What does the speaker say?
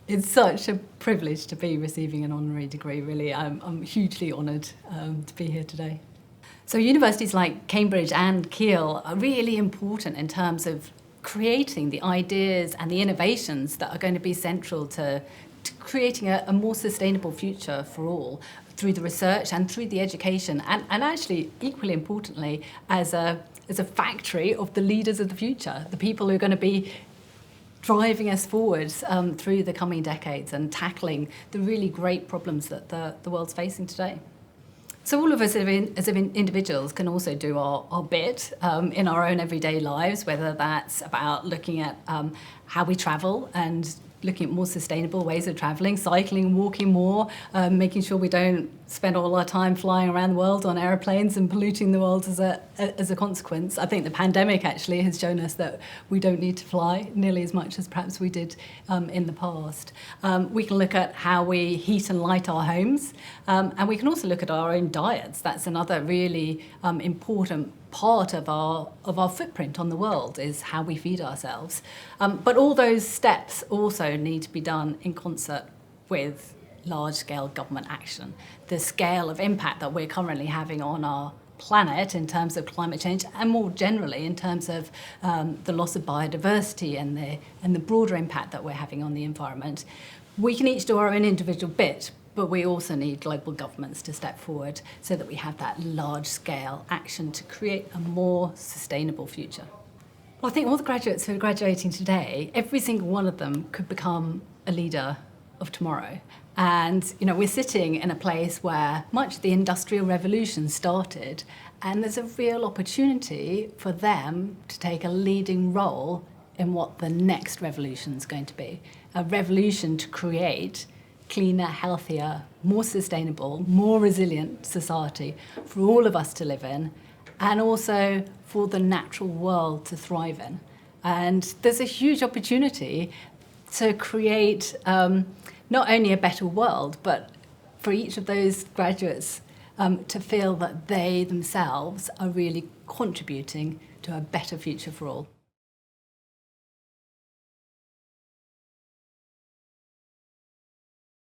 It's such a privilege to be receiving an honorary degree, really. I'm hugely honoured to be here today. So universities like Cambridge and Keele are really important in terms of creating the ideas and the innovations that are going to be central to creating a more sustainable future for all through the research and through the education and actually, equally importantly, as a factory of the leaders of the future, the people who are going to be driving us forward through the coming decades and tackling the really great problems that the world's facing today. So all of us as individuals can also do our bit in our own everyday lives, whether that's about looking at how we travel and looking at more sustainable ways of travelling, cycling, walking more, making sure we don't spend all our time flying around the world on aeroplanes and polluting the world as a consequence. I think the pandemic actually has shown us that we don't need to fly nearly as much as perhaps we did in the past. We can look at how we heat and light our homes, and we can also look at our own diets. That's another really important part of our footprint on the world, is how we feed ourselves. But all those steps also need to be done in concert with large-scale government action. The scale of impact that we're currently having on our planet in terms of climate change, and more generally in terms of the loss of biodiversity and the broader impact that we're having on the environment. We can each do our own individual bit, but we also need global governments to step forward so that we have that large-scale action to create a more sustainable future. Well, I think all the graduates who are graduating today, every single one of them could become a leader of tomorrow. And we're sitting in a place where much of the Industrial Revolution started, and there's a real opportunity for them to take a leading role in what the next revolution is going to be. A revolution to create cleaner, healthier, more sustainable, more resilient society for all of us to live in, and also for the natural world to thrive in. And there's a huge opportunity to create not only a better world, but for each of those graduates to feel that they themselves are really contributing to a better future for all.